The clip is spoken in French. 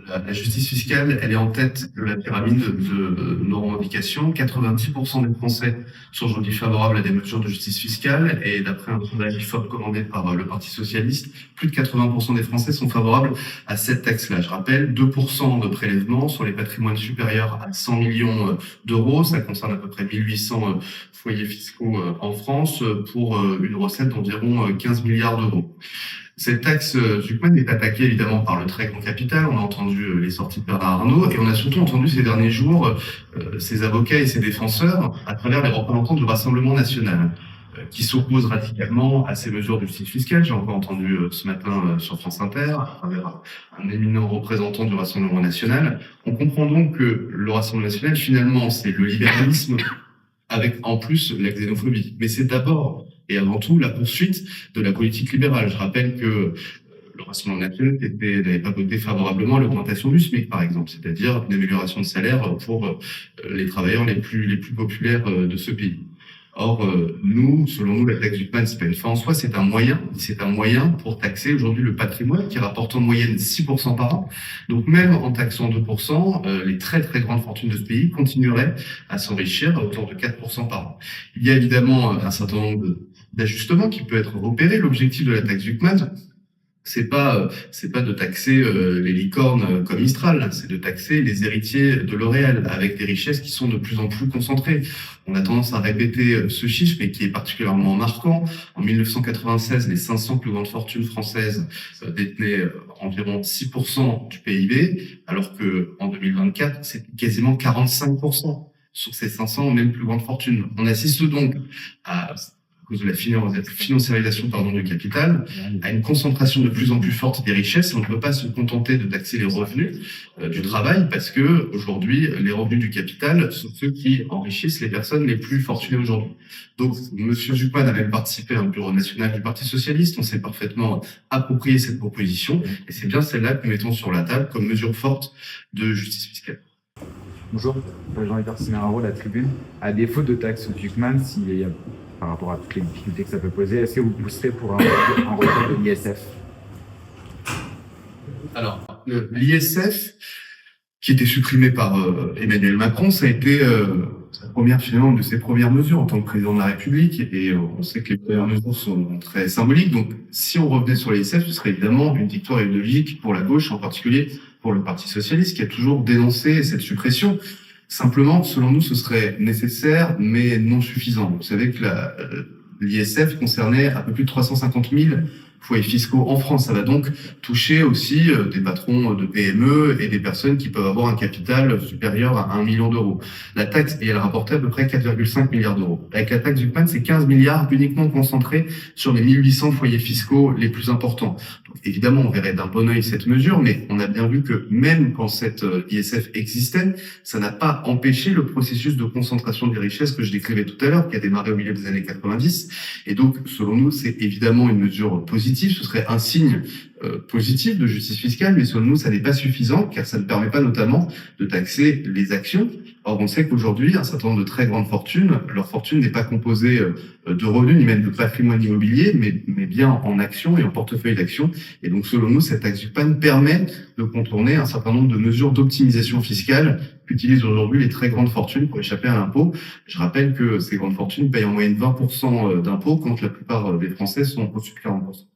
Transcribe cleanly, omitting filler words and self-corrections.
La justice fiscale, elle est en tête de la pyramide de nos revendications. 90% des Français sont aujourd'hui favorables à des mesures de justice fiscale et d'après un sondage IFOP commandé par le Parti socialiste, plus de 80% des Français sont favorables à cette taxe-là. Je rappelle, 2% de prélèvement sur les patrimoines supérieurs à 100 millions d'euros. Ça concerne à peu près 1800 foyers fiscaux en France pour une recette d'environ 15 milliards d'euros. Cette taxe Zuckman est attaquée évidemment par le très grand capital. On a entendu les sorties de Bernard Arnault et on a surtout entendu ces derniers jours ses avocats et ses défenseurs à travers les représentants du Rassemblement national qui s'opposent radicalement à ces mesures de justice fiscale. J'ai encore entendu ce matin sur France Inter à travers un éminent représentant du Rassemblement national. On comprend donc que le Rassemblement national finalement c'est le libéralisme avec en plus la xénophobie. Mais c'est d'abord et avant tout la poursuite de la politique libérale. Je rappelle que le Rassemblement national n'avait pas voté favorablement à l'augmentation du SMIC, par exemple, c'est-à-dire une amélioration de salaire pour les travailleurs les plus populaires de ce pays. Or, selon nous, la taxe Zuckman, c'est pas une fin en soi, c'est un moyen pour taxer aujourd'hui le patrimoine qui rapporte en moyenne 6% par an. Donc même en taxant 2%, les très très grandes fortunes de ce pays continueraient à s'enrichir à hauteur de 4% par an. Il y a évidemment un certain nombre d'ajustements qui peuvent être opérés. L'objectif de la taxe Zuckman, c'est pas de taxer les licornes comme Mistral, c'est de taxer les héritiers de L'Oréal avec des richesses qui sont de plus en plus concentrées. On a tendance à répéter ce chiffre, mais qui est particulièrement marquant. En 1996, les 500 plus grandes fortunes françaises détenaient environ 6% du PIB, alors que en 2024, c'est quasiment 45% sur ces 500 même plus grandes fortunes. On assiste donc à cause de la financiarisation du capital, à une concentration de plus en plus forte des richesses. On ne peut pas se contenter de taxer les revenus du travail parce que aujourd'hui, les revenus du capital sont ceux qui enrichissent les personnes les plus fortunées aujourd'hui. Donc, Monsieur Zuckman a même participé à un bureau national du Parti socialiste. On s'est parfaitement approprié cette proposition et c'est bien celle-là que nous mettons sur la table comme mesure forte de justice fiscale. Bonjour, Jean-Yves Sinararo, La Tribune. À défaut de taxe Zuckman, par rapport à toutes les difficultés que ça peut poser, est-ce que vous pousserez pour un retrait de l'ISF? Alors, l'ISF, qui était supprimé par Emmanuel Macron, ça a été finalement une de ses premières mesures en tant que président de la République, et on sait que les premières mesures sont très symboliques. Donc, si on revenait sur l'ISF, ce serait évidemment une victoire idéologique pour la gauche, en particulier pour le Parti socialiste, qui a toujours dénoncé cette suppression. Simplement, selon nous, ce serait nécessaire, mais non suffisant. Vous savez que l'ISF concernait un peu plus de 350 000 foyers fiscaux en France. Ça va donc toucher aussi des patrons de PME et des personnes qui peuvent avoir un capital supérieur à 1 million d'euros. La taxe, et elle rapportait à peu près 4,5 milliards d'euros. Avec la taxe Zuckman, c'est 15 milliards uniquement concentrés sur les 1800 foyers fiscaux les plus importants. Donc, évidemment, on verrait d'un bon œil cette mesure, mais on a bien vu que même quand cette ISF existait, ça n'a pas empêché le processus de concentration des richesses que je décrivais tout à l'heure, qui a démarré au milieu des années 90. Et donc, selon nous, c'est évidemment une mesure positive. Ce serait un signe positif de justice fiscale, mais selon nous, ça n'est pas suffisant, car ça ne permet pas notamment de taxer les actions. Or, on sait qu'aujourd'hui, un certain nombre de très grandes fortunes, leur fortune n'est pas composée de revenus, ni même de patrimoine immobilier, mais bien en actions et en portefeuille d'actions. Et donc, selon nous, cette taxe Zuckman permet de contourner un certain nombre de mesures d'optimisation fiscale qu'utilisent aujourd'hui les très grandes fortunes pour échapper à l'impôt. Je rappelle que ces grandes fortunes payent en moyenne 20% d'impôts, quand la plupart des Français sont au-dessus de 40%.